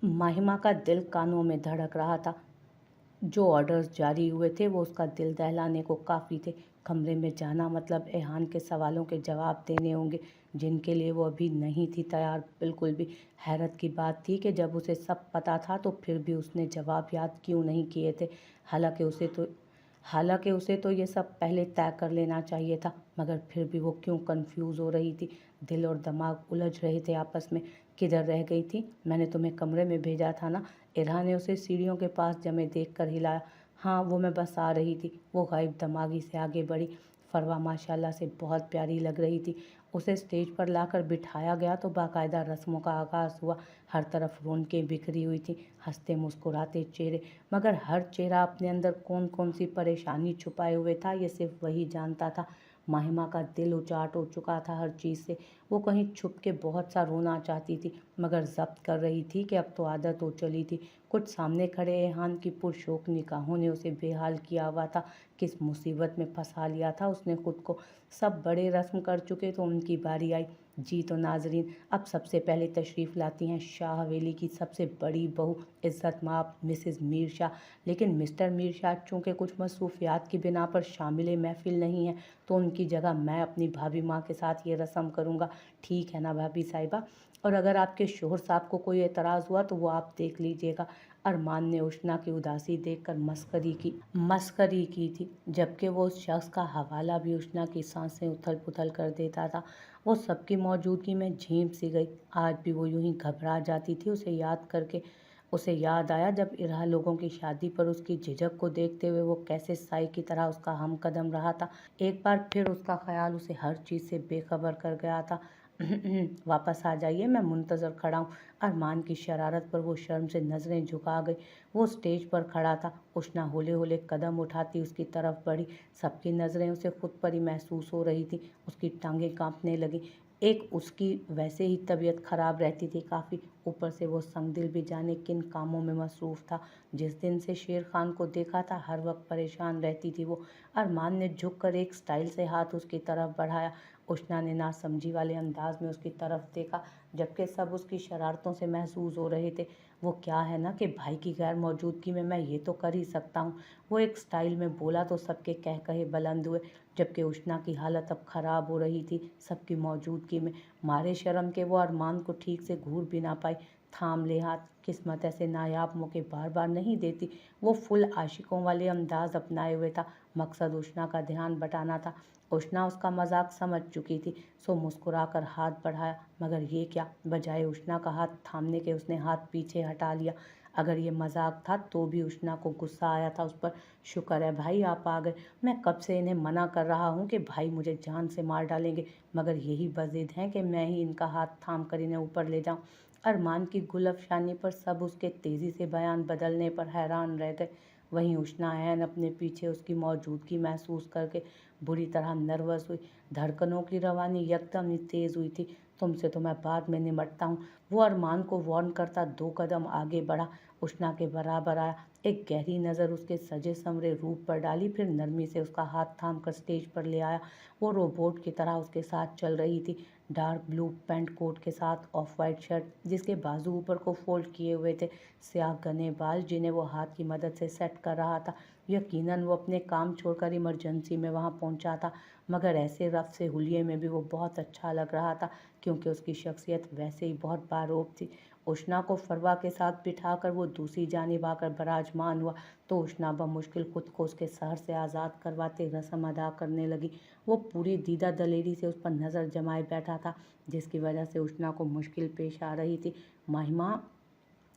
माहिमा का दिल कानों में धड़क रहा था। जो ऑर्डर्स जारी हुए थे वो उसका दिल दहलाने को काफ़ी थे। कमरे में जाना मतलब एहान के सवालों के जवाब देने होंगे, जिनके लिए वो अभी नहीं थी तैयार बिल्कुल भी। हैरत की बात थी कि जब उसे सब पता था तो फिर भी उसने जवाब याद क्यों नहीं किए थे। हालांकि उसे तो हालांकि उसे तो ये सब पहले तय कर लेना चाहिए था, मगर फिर भी वो क्यों कंफ्यूज हो रही थी। दिल और दिमाग उलझ रहे थे आपस में। किधर रह गई थी? मैंने तुम्हें कमरे में भेजा था ना? इरहा ने उसे सीढ़ियों के पास जमे देखकर हिलाया। हाँ, वो मैं बस आ रही थी। वो गायब दिमागी से आगे बढ़ी। फरवा माशाल्लाह से बहुत प्यारी लग रही थी। उसे स्टेज पर लाकर बिठाया गया तो बाकायदा रस्मों का आगाज़ हुआ। हर तरफ रौनकें बिखरी हुई थी, हंसते मुस्कुराते चेहरे, मगर हर चेहरा अपने अंदर कौन कौन सी परेशानी छुपाए हुए था ये सिर्फ वही जानता था। माहिमा का दिल उचाट हो चुका था हर चीज़ से। वो कहीं छुप के बहुत सा रोना चाहती थी, मगर जब्त कर रही थी कि अब तो आदत हो चली थी। कुछ सामने खड़े एहान की पुरशौक निगाहों ने उसे बेहाल किया हुआ था। किस मुसीबत में फंसा लिया था उसने खुद को। सब बड़े रस्म कर चुके तो उनकी बारी आई। जी तो नाजरीन, अब सबसे पहले तशरीफ़ लाती हैं शाह हवेली की सबसे बड़ी बहू, इज़्ज़त माब मिसेज़ मीर शाह। लेकिन मिस्टर मीर शाह चूँकि कुछ मसरूफियात की बिना पर शामिल महफिल नहीं है, तो उनकी जगह मैं अपनी भाभी माँ के साथ ये रस्म करूँगा। ठीक है ना भाभी साहिबा? और अगर आपके शोहर साहब को कोई एतराज़ हुआ तो वो आप देख लीजिएगा। अरमान ने उष्णा की उदासी देखकर मस्करी की थी, जबकि वो उस शख्स का हवाला भी उष्णा की सांसें उथल पुथल कर देता था। वो सबकी मौजूदगी में झींप सी गई। आज भी वो यूं ही घबरा जाती थी उसे याद करके। उसे याद आया जब इरहा लोगों की शादी पर उसकी झिझक को देखते हुए वो कैसे साई की तरह उसका हमकदम रहा था। एक बार फिर उसका ख्याल उसे हर चीज़ से बेखबर कर गया था। वापस आ जाइए, मैं मुंतज़र खड़ा हूँ। अरमान की शरारत पर वो शर्म से नज़रें झुका गई। वो स्टेज पर खड़ा था। उष्णा होले होले कदम उठाती उसकी तरफ बढ़ी। सबकी नज़रें उसे खुद पर ही महसूस हो रही थी। उसकी टांगें कांपने लगी। एक उसकी वैसे ही तबीयत खराब रहती थी काफ़ी, ऊपर से वो संगदिल भी जाने किन कामों में मसरूफ़ था। जिस दिन से शेर खान को देखा था हर वक्त परेशान रहती थी वो। अरमान ने झुककर एक स्टाइल से हाथ उसकी तरफ बढ़ाया। उष्णा ने नासमझी वाले अंदाज में उसकी तरफ देखा, जबकि सब उसकी शरारतों से महसूस हो रहे थे। वो क्या है ना कि भाई की गैर मौजूदगी में मैं ये तो कर ही सकता हूँ। वो एक स्टाइल में बोला तो सबके कह कहे बुलंद हुए, जबकि उष्णा की हालत अब ख़राब हो रही थी सबकी मौजूदगी में। मारे शर्म के वो अरमान को ठीक से घूर भी ना पाई। थाम ले हाथ, किस्मत ऐसे नायाब मौके बार बार नहीं देती। वो फुल आशिकों वाले अंदाज अपनाए हुए था। मकसद उष्णा का ध्यान बटाना था। उष्णा उसका मजाक समझ चुकी थी, सो मुस्कुराकर हाथ बढ़ाया, मगर ये क्या, बजाय उष्णा का हाथ थामने के उसने हाथ पीछे हटा लिया। अगर ये मजाक था तो भी उष्णा को गुस्सा आया था उस पर। शुक्र है भाई आप आ गए। मैं कब से इन्हें मना कर रहा हूँ कि भाई मुझे जान से मार डालेंगे, मगर यही बज़िद हैं कि मैं ही इनका हाथ थाम कर इन्हें ऊपर ले जाऊँ। अरमान की गुलफशानी पर सब उसके तेज़ी से बयान बदलने पर हैरान रह गए। वहीं उष्णा ऐन अपने पीछे उसकी मौजूदगी महसूस करके बुरी तरह नर्वस हुई। धड़कनों की रवानी यकदम ही तेज़ हुई थी। तुमसे तो मैं बाद में निमटता हूँ, वो अरमान को वार्न करता 2 कदम आगे बढ़ा। उष्णा के बराबर आया, एक गहरी नज़र उसके सजे संवरे रूप पर डाली, फिर नरमी से उसका हाथ थाम कर स्टेज पर ले आया। वो रोबोट की तरह उसके साथ चल रही थी। डार्क ब्लू पैंट कोट के साथ ऑफ वाइट शर्ट जिसके बाजू ऊपर को फोल्ड किए हुए थे, स्याह घने बाल जिन्हें वो हाथ की मदद से सेट कर रहा था। यकीनन वो अपने काम छोड़कर इमरजेंसी में वहाँ पहुँचा था, मगर ऐसे रफ से हुलिये में भी वो बहुत अच्छा लग रहा था, क्योंकि उसकी शख्सियत वैसे ही बहुत बारोब थी। उष्णा को फरवा के साथ बिठाकर वो दूसरी जानिब आकर विराजमान हुआ तो उष्णा बमुश्किल खुद को उसके सहर से आज़ाद करवाते रस्म अदा करने लगी। वो पूरी दीदा दलेरी से उस पर नज़र जमाए बैठा था, जिसकी वजह से उष्णा को मुश्किल पेश आ रही थी। महिमा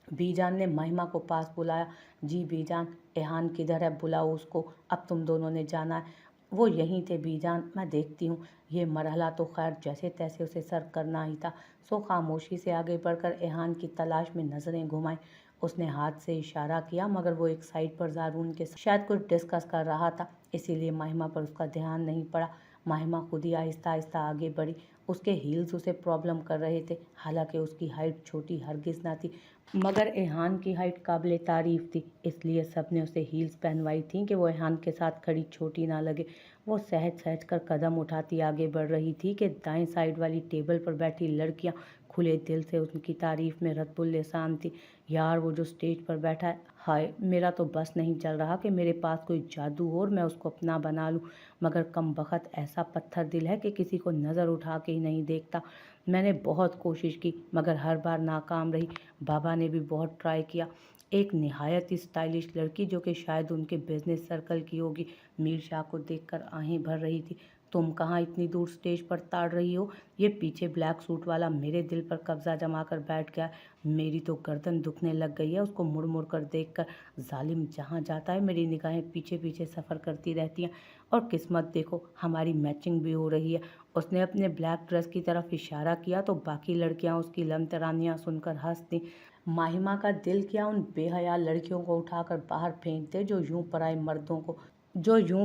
बीजान ने महिमा को पास बुलाया। जी बीजान, एहान किधर है? बुलाओ उसको, अब तुम दोनों ने जाना है। वो यहीं थे बीजान, मैं देखती हूँ। ये मरहला तो खैर जैसे तैसे उसे सर्व करना ही था, सो खामोशी से आगे बढ़कर एहान की तलाश में नज़रें घुमाई। उसने हाथ से इशारा किया, मगर वो एक साइड पर जारून के शायद कुछ डिस्कस कर रहा था, इसीलिए महिमा पर उसका ध्यान नहीं पड़ा। महिमा खुद ही आहिस्ता आहिस्ता आगे बढ़ी। उसके हील्स उसे प्रॉब्लम कर रहे थे। हालांकि उसकी हाइट छोटी हरगिज़ ना थी, मगर एहान की हाइट काबिले तारीफ़ थी, इसलिए सब ने उसे हील्स पहनवाई थी कि वो एहान के साथ खड़ी छोटी ना लगे। वो सहज सहज कर कदम उठाती आगे बढ़ रही थी कि दाएं साइड वाली टेबल पर बैठी लड़कियां खुले दिल से उनकी तारीफ में रद्दुल लिसान थी। यार वो जो स्टेज पर बैठा है, हाय मेरा तो बस नहीं चल रहा कि मेरे पास कोई जादू हो और मैं उसको अपना बना लूं, मगर कमबख्त ऐसा पत्थर दिल है कि किसी को नज़र उठा के ही नहीं देखता। मैंने बहुत कोशिश की मगर हर बार नाकाम रही। बाबा ने भी बहुत ट्राई किया। एक निहायत ही स्टाइलिश लड़की जो कि शायद उनके बिजनेस सर्कल की होगी, मीर शाह को देखकर आहें भर रही थी। तुम कहाँ इतनी दूर स्टेज पर ताड़ रही हो? ये पीछे ब्लैक सूट वाला मेरे दिल पर कब्जा जमा कर बैठ गया। मेरी तो गर्दन दुखने लग गई है उसको मुड़ मुड़ कर देख कर। जालिम जहाँ जाता है मेरी निगाहें पीछे पीछे सफ़र करती रहती हैं। और किस्मत देखो हमारी मैचिंग भी हो रही है। उसने अपने ब्लैक ड्रेस की तरफ इशारा किया तो बाकी लड़कियां उसकी लमतरानियां सुनकर हंस दी। माहिमा का दिल किया उन बेहया लड़कियों को उठाकर बाहर फेंक दे जो यूं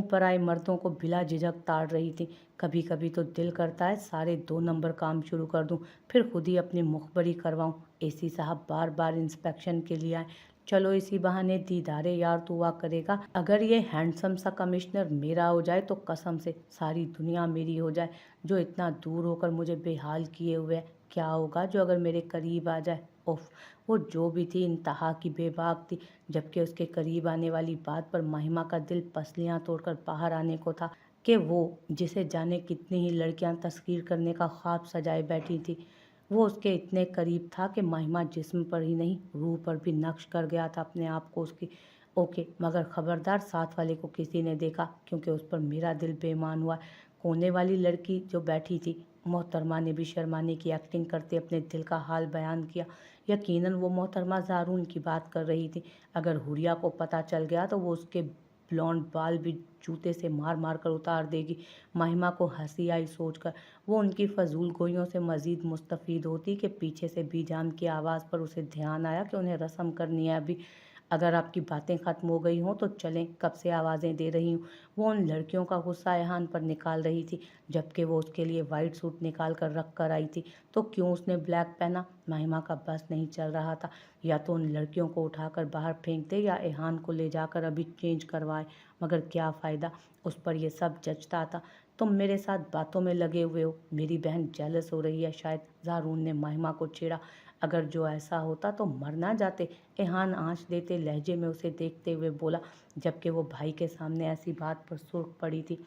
पराए मर्दों को बिला झिझक ताड़ रही थी। कभी कभी तो दिल करता है सारे 2 नंबर काम शुरू कर दूं, फिर खुद ही अपनी मुखबरी करवाऊं। एसी साहब बार बार इंस्पेक्शन के लिए आए, चलो इसी बहाने दीदारे यार तो हुआ करेगा। अगर ये हैंडसम सा कमिश्नर मेरा हो जाए तो कसम से सारी दुनिया मेरी हो जाए। जो इतना दूर होकर मुझे बेहाल किए हुए है, क्या होगा जो अगर मेरे करीब आ जाए। उफ, वो जो भी थी इंतहा की बेबाक थी। जबकि उसके करीब आने वाली बात पर महिमा का दिल पसलियां तोड़कर बाहर आने को था कि वो जिसे जाने कितनी ही लड़कियां तस्खीर करने का ख्वाब सजाए बैठी थी, वो उसके इतने करीब था कि महिमा जिस्म पर ही नहीं रूह पर भी नक्श कर गया था अपने आप को उसकी। ओके, मगर खबरदार साथ वाले को किसी ने देखा, क्योंकि उस पर मेरा दिल बेईमान हुआ। कोने वाली लड़की जो बैठी थी, मोहतरमा ने भी शर्माने की एक्टिंग करते अपने दिल का हाल बयान किया। यकीनन वो मोहतरमा ज़ारून की बात कर रही थी। अगर हुरिया को पता चल गया तो वो उसके ब्लॉन्ड बाल भी जूते से मार मार कर उतार देगी। महिमा को हंसी आई सोचकर। वो उनकी फजूल गोइयों से मजीद मुस्तफ़ीद होती कि पीछे से बीजान की आवाज़ पर उसे ध्यान आया कि उन्हें रस्म करनी है अभी। अगर आपकी बातें ख़त्म हो गई हों तो चलें, कब से आवाज़ें दे रही हूँ। वो उन लड़कियों का गुस्सा एहान पर निकाल रही थी, जबकि वो उसके लिए वाइट सूट निकाल कर रख कर आई थी। तो क्यों उसने ब्लैक पहना? महिमा का बस नहीं चल रहा था। या तो उन लड़कियों को उठाकर बाहर फेंक दे या एहान को ले जाकर अभी चेंज करवाए, मगर क्या फ़ायदा, उस पर यह सब जचता था। तुम मेरे साथ बातों में लगे हुए हो, मेरी बहन जेलस हो रही है शायद, ज़ारून ने महिमा को छेड़ा। अगर जो ऐसा होता तो मर ना जाते, एहान आँच देते लहजे में उसे देखते हुए बोला, जबकि वो भाई के सामने ऐसी बात पर सुर्ख पड़ी थी।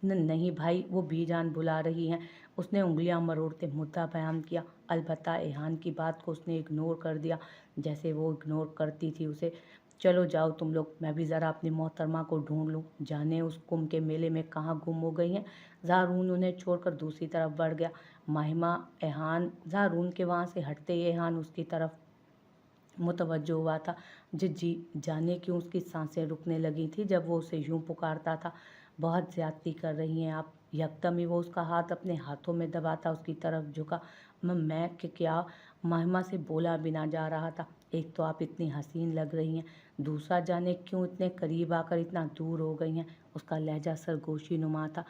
नहीं भाई, वो बीजान बुला रही हैं, उसने उंगलियां मरोड़ते मुद्दा बयान किया। अलबत्ता एहान की बात को उसने इग्नोर कर दिया, जैसे वो इग्नोर करती थी उसे। चलो जाओ तुम लोग, मैं भी ज़रा अपनी मोहतरमा को ढूंढ लूँ, जाने उस कुंभ के मेले में कहाँ गुम हो गई हैं। ज़ारून उन्हें छोड़कर दूसरी तरफ बढ़ गया। माहिमा एहान ज़ारून के वहाँ से हटते ही एहान उसकी तरफ मुतवज्जो हुआ था। जी जाने क्यों उसकी सांसें रुकने लगी थी जब वो उसे यूं पुकारता था। बहुत ज्यादती कर रही हैं आप। यकदम ही वो उसका हाथ अपने हाथों में दबाता उसकी तरफ झुका। मैं कि क्या, महिमा से बोला भी ना जा रहा था। एक तो आप इतनी हसीन लग रही हैं, दूसरा जाने क्यों इतने करीब आकर इतना दूर हो गई हैं। उसका लहजा सरगोशी नुमा था।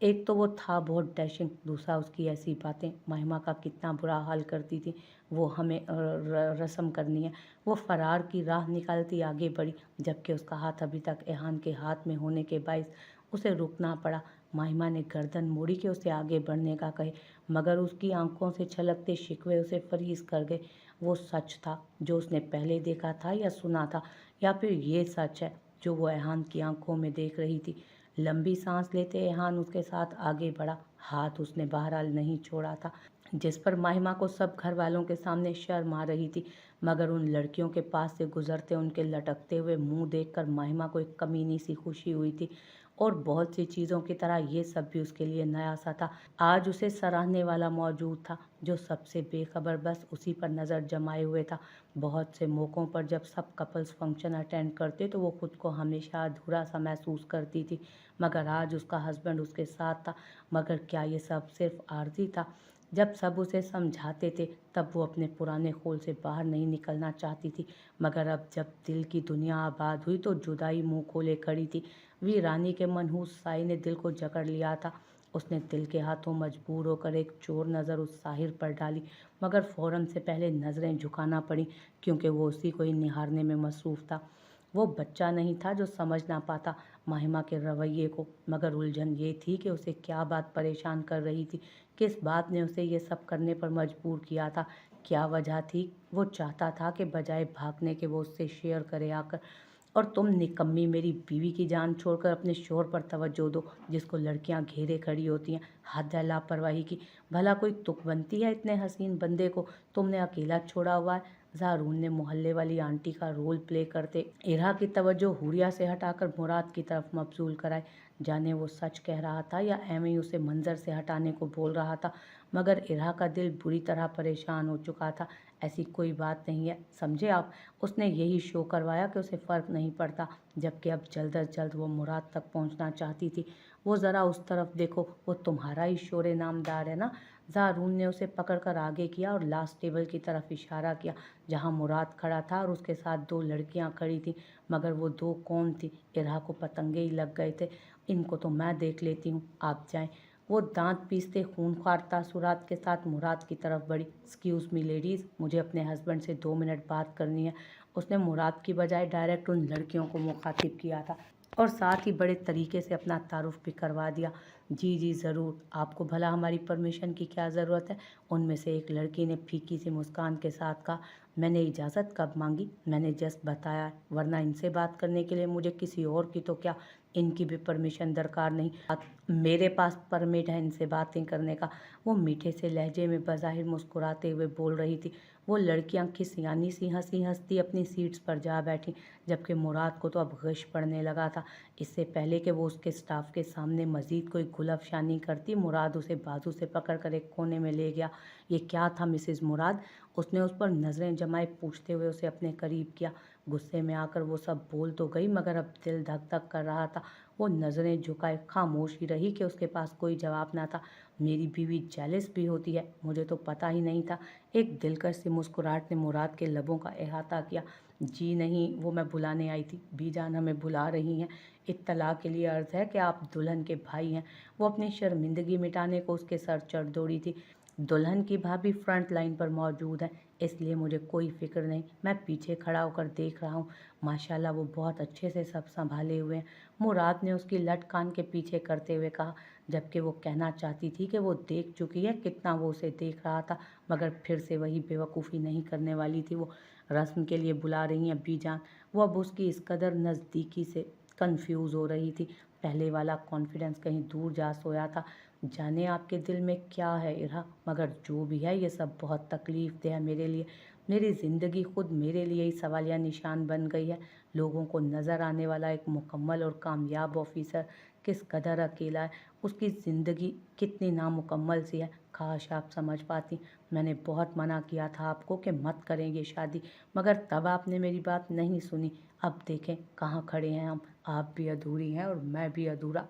एक तो वो था बहुत डैशिंग, दूसरा उसकी ऐसी बातें महिमा का कितना बुरा हाल करती थी। वो हमें रस्म करनी है। वो फरार की राह निकालती आगे बढ़ी, जबकि उसका हाथ अभी तक एहान के हाथ में होने के बायस उसे रुकना पड़ा। महिमा ने गर्दन मोड़ी कि उसे आगे बढ़ने का कहे, मगर उसकी आंखों से छलकते शिकवे उसे फरीज कर गए। वो सच था जो उसने पहले देखा था या सुना था, या फिर ये सच है जो वो एहान की आंखों में देख रही थी। लंबी सांस लेते एहान उसके साथ आगे बढ़ा। हाथ उसने बहरहाल नहीं छोड़ा था, जिस पर माहिमा को सब घर वालों के सामने शर्म आ रही थी। मगर उन लड़कियों के पास से गुजरते उनके लटकते हुए मुंह देखकर माहिमा को एक कमीनी सी खुशी हुई थी। और बहुत सी चीज़ों की तरह ये सब भी उसके लिए नया सा था। आज उसे सराहने वाला मौजूद था जो सबसे बेखबर बस उसी पर नज़र जमाए हुए था। बहुत से मौक़ों पर जब सब कपल्स फंक्शन अटेंड करते तो वो खुद को हमेशा अधूरा सा महसूस करती थी, मगर आज उसका हस्बैंड उसके साथ था। मगर क्या ये सब सिर्फ आर्जी था? जब सब उसे समझाते थे तब वो अपने पुराने खोल से बाहर नहीं निकलना चाहती थी, मगर अब जब दिल की दुनिया आबाद हुई तो जुदाई मुंह खोले खड़ी थी। वीरानी के मनहूस साई ने दिल को जकड़ लिया था। उसने दिल के हाथों मजबूर होकर एक चोर नज़र उस साहिर पर डाली, मगर फ़ौरन से पहले नज़रें झुकाना पड़ी, क्योंकि वो उसी को ही निहारने में मसरूफ़ था। वो बच्चा नहीं था जो समझ ना पाता, माहिमा के रवैये को, मगर उलझन ये थी कि उसे क्या बात परेशान कर रही थी, किस बात ने उसे ये सब करने पर मजबूर किया था, क्या वजह थी। वो चाहता था कि बजाय भागने के वो उससे शेयर करे आकर। और तुम निकम्मी मेरी बीवी की जान छोड़कर अपने शोहर पर तवज्जो दो, जिसको लड़कियां घेरे खड़ी होती हैं। हद है लापरवाही की। भला कोई तुक बनती है इतने हसीन बंदे को तुमने अकेला छोड़ा हुआ है। ज़ारून ने मोहल्ले वाली आंटी का रोल प्ले करते इरा की तवज्जो हुरिया से हटाकर मुराद की तरफ मबजूल कराई। जाने वो सच कह रहा था या एवं ही उसे मंजर से हटाने को बोल रहा था, मगर इरा का दिल बुरी तरह परेशान हो चुका था। ऐसी कोई बात नहीं है, समझे आप। उसने यही शो करवाया कि उसे फ़र्क नहीं पड़ता, जबकि अब जल्द अज जल्द वो मुराद तक पहुंचना चाहती थी। वो ज़रा उस तरफ देखो, वो तुम्हारा ही शोरे नामदार है ना। ज़ारून ने उसे पकड़कर आगे किया और लास्ट टेबल की तरफ इशारा किया, जहां मुराद खड़ा था और उसके साथ दो लड़कियां खड़ी थीं। मगर वो दो कौन थी? इरा को पतंगे ही लग गए थे। इनको तो मैं देख लेती हूँ, आप जाएं। वो दांत पीसते खूंखार तासुरात के साथ मुराद की तरफ बढ़ी। एक्सक्यूज़ मी लेडीज़, मुझे अपने हस्बैंड से 2 मिनट बात करनी है। उसने मुराद की बजाय डायरेक्ट उन लड़कियों को मुखातिब किया था और साथ ही बड़े तरीके से अपना तारुफ भी करवा दिया। जी जी ज़रूर, आपको भला हमारी परमिशन की क्या ज़रूरत है। उनमें से एक लड़की ने फीकी सी मुस्कान के साथ कहा। मैंने इजाज़त कब मांगी? मैंने जस्ट बताया है, वरना इनसे बात करने के लिए मुझे किसी और की तो क्या, इनकी भी परमिशन दरकार नहीं। मेरे पास परमिट है इनसे बातें करने का। वो मीठे से लहजे में बज़ाहिर मुस्कुराते हुए बोल रही थी। वो लड़कियां खिसियानी सी हंसी हंसती अपनी सीट्स पर जा बैठी, जबकि मुराद को तो अब गश पड़ने लगा था। इससे पहले कि वो उसके स्टाफ के सामने मजीद कोई गुलफशानी करती, मुराद उसे बाजू से पकड़कर एक कोने में ले गया। ये क्या था मिसेज मुराद? उसने उस पर नज़रें जमाए पूछते हुए उसे अपने करीब किया। गुस्से में आकर वो सब बोल तो गई, मगर अब दिल धक धक कर रहा था। वो नज़रें झुकाए खामोश ही रही कि उसके पास कोई जवाब ना था। मेरी बीवी जेलस भी होती है, मुझे तो पता ही नहीं था। एक दिलकश सी मुस्कुराहट ने मुराद के लबों का अहाता किया। जी नहीं, वो मैं बुलाने आई थी। बीजान हमें बुला रही हैं। इत्तला के लिए अर्ज़ है कि आप दुल्हन के भाई हैं। वो अपनी शर्मिंदगी मिटाने को उसके सर चढ़ दौड़ी थी। दुल्हन की भाभी फ्रंट लाइन पर मौजूद है, इसलिए मुझे कोई फिक्र नहीं। मैं पीछे खड़ा होकर देख रहा हूँ। माशाल्लाह वो बहुत अच्छे से सब संभाले हुए हैं, मुराद ने उसकी लट कान के पीछे करते हुए कहा, जबकि वो कहना चाहती थी कि वो देख चुकी है कितना वो उसे देख रहा था, मगर फिर से वही बेवकूफ़ी नहीं करने वाली थी। वो रस्म के लिए बुला रही हैं बीजान। वो अब उसकी इस कदर नज़दीकी से कंफ्यूज हो रही थी। पहले वाला कॉन्फिडेंस कहीं दूर जा सोया था। जाने आपके दिल में क्या है इरा, मगर जो भी है ये सब बहुत तकलीफ दे है मेरे लिए। मेरी ज़िंदगी खुद मेरे लिए ही सवालिया निशान बन गई है। लोगों को नज़र आने वाला एक मुकम्मल और कामयाब ऑफिसर किस कदर अकेला है, उसकी ज़िंदगी कितनी नामुकम्मल सी है। काश आप समझ पाती। मैंने बहुत मना किया था आपको कि मत करेंगे शादी, मगर तब आपने मेरी बात नहीं सुनी। अब देखें कहाँ खड़े हैं हम। आप भी अधूरी हैं और मैं भी अधूरा।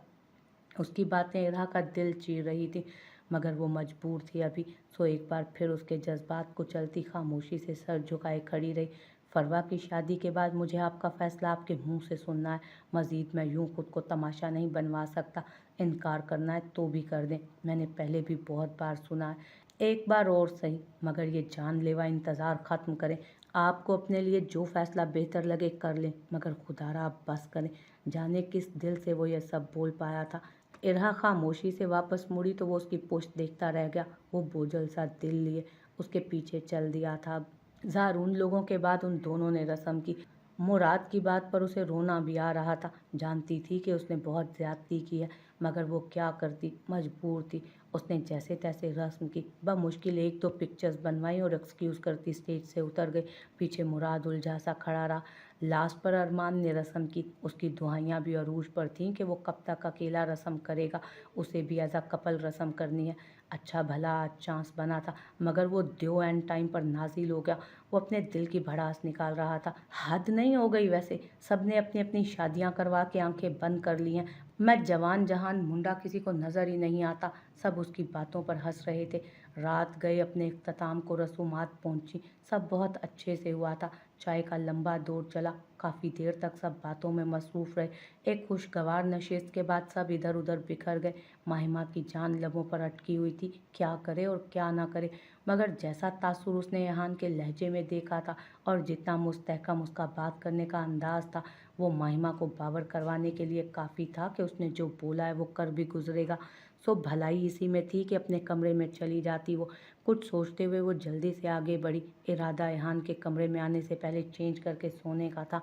उसकी बातें इरा का दिल चीर रही थी, मगर वो मजबूर थी अभी। सो एक बार फिर उसके जज्बात को चलती खामोशी से सर झुकाए खड़ी रही। फरवा की शादी के बाद मुझे आपका फ़ैसला आपके मुंह से सुनना है। मज़ीद मैं यूं खुद को तमाशा नहीं बनवा सकता। इनकार करना है तो भी कर दें, मैंने पहले भी बहुत बार सुना है। एक बार और सही, मगर ये जानलेवा इंतज़ार ख़त्म करें। आपको अपने लिए जो फ़ैसला बेहतर लगे कर लें, मगर खुदारा आप बस करें। जाने किस दिल से वो ये सब बोल पाया था। इरहा खामोशी से वापस मुड़ी तो वो उसकी पुश्त देखता रह गया। वो बोझल सा दिल लिए उसके पीछे चल दिया था। ज़ारून लोगों के बाद उन दोनों ने रस्म की। मुराद की बात पर उसे रोना भी आ रहा था। जानती थी कि उसने बहुत ज़्यादती की है, मगर वो क्या करती, मजबूर थी। उसने जैसे तैसे रस्म की, बमुश्किल एक दो पिक्चर्स बनवाई और एक्सक्यूज़ करती स्टेज से उतर गई। पीछे मुराद उलझा सा खड़ा रहा। लास्ट पर अरमान ने रस्म की। उसकी दुआइयाँ भी अरूज पर थीं कि वो कब तक अकेला रस्म करेगा, उसे भी एज अ कपल रस्म करनी है। अच्छा भला आज चांस बना था, मगर वो ड्यू एंड टाइम पर नाजिल हो गया। वो अपने दिल की भड़ास निकाल रहा था। हद नहीं हो गई वैसे? सबने अपनी अपनी शादियां करवा के आंखें बंद कर ली हैं। मैं जवान जहान मुंडा किसी को नज़र ही नहीं आता। सब उसकी बातों पर हंस रहे थे। रात गए अपने इख्तिताम को, रसूमात पहुंची, सब बहुत अच्छे से हुआ था। चाय का लंबा दौर चला। काफ़ी देर तक सब बातों में मसरूफ़ रहे। एक खुशगवार नशिस्त के बाद सब इधर उधर बिखर गए। माहिमा की जान लबों पर अटकी हुई थी, क्या करे और क्या ना करे। मगर जैसा तासुर उसने एहान के लहजे में देखा था और जितना मुस्तहकम उसका बात करने का अंदाज था, वो माहिमा को बावर करवाने के लिए काफ़ी था कि उसने जो बोला है वो कर भी गुजरेगा। सो भलाई इसी में थी कि अपने कमरे में चली जाती वो। कुछ सोचते हुए वो जल्दी से आगे बढ़ी। इरादा एहान के कमरे में आने से पहले चेंज करके सोने का था।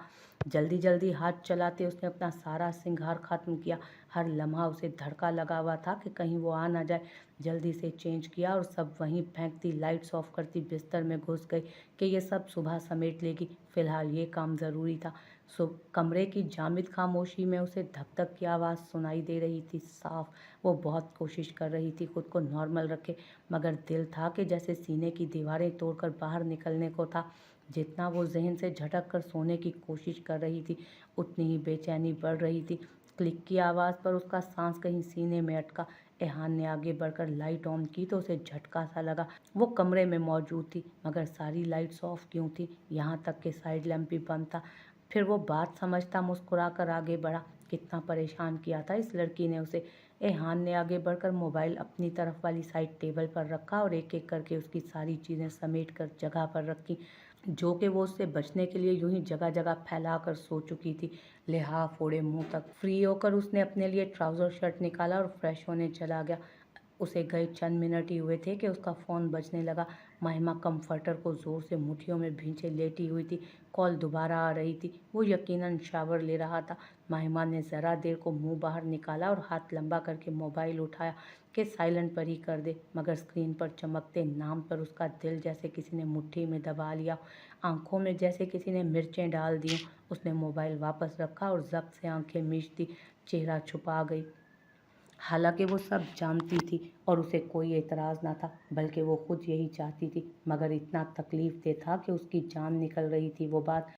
जल्दी जल्दी हाथ चलाते उसने अपना सारा श्रृंगार खत्म किया। हर लम्हा उसे धड़का लगा हुआ था कि कहीं वो आ ना जाए। जल्दी से चेंज किया और सब वहीं फेंकती, लाइट्स ऑफ करती बिस्तर में घुस गई कि ये सब सुबह समेट लेगी। फिलहाल ये काम ज़रूरी था। सो कमरे की जामिद खामोशी में उसे धक धक की आवाज़ सुनाई दे रही थी साफ। वो बहुत कोशिश कर रही थी खुद को नॉर्मल रखे, मगर दिल था कि जैसे सीने की दीवारें तोड़कर बाहर निकलने को था। जितना वो जहन से झटक कर सोने की कोशिश कर रही थी, उतनी ही बेचैनी बढ़ रही थी। क्लिक की आवाज़ पर उसका सांस कहीं सीने में अटका। एहान ने आगे बढ़कर लाइट ऑन की तो उसे झटका सा लगा। वो कमरे में मौजूद थी, मगर सारी लाइट्स ऑफ क्यों थी, यहाँ तक कि साइड लैंप भी बंद था। फिर वो बात समझता मुस्कुराकर आगे बढ़ा। कितना परेशान किया था इस लड़की ने उसे। एहान ने आगे बढ़कर मोबाइल अपनी तरफ वाली साइड टेबल पर रखा और एक एक करके उसकी सारी चीज़ें समेट कर जगह पर रखी, जो कि वो उससे बचने के लिए यूं ही जगह जगह फैला कर सो चुकी थी, लिहाफ ओढ़े मुंह तक। फ्री होकर उसने अपने लिए ट्राउज़र शर्ट निकाला और फ्रेश होने चला गया। उसे गए चंद मिनट ही हुए थे कि उसका फ़ोन बजने लगा। महिमा कंफर्टर को ज़ोर से मुट्ठियों में भींचे लेटी हुई थी। कॉल दोबारा आ रही थी। वो यकीनन शावर ले रहा था। महिमा ने ज़रा देर को मुंह बाहर निकाला और हाथ लंबा करके मोबाइल उठाया कि साइलेंट पर ही कर दे, मगर स्क्रीन पर चमकते नाम पर उसका दिल जैसे किसी ने मुट्ठी में दबा लिया। आंखों में जैसे किसी ने मिर्चें डाल दी। उसने मोबाइल वापस रखा और जब्त से आंखें मीचती चेहरा छुपा गई। हालांकि वो सब जानती थी और उसे कोई एतराज़ ना था, बल्कि वो खुद यही चाहती थी, मगर इतना तकलीफ दे था कि उसकी जान निकल रही थी। वो बात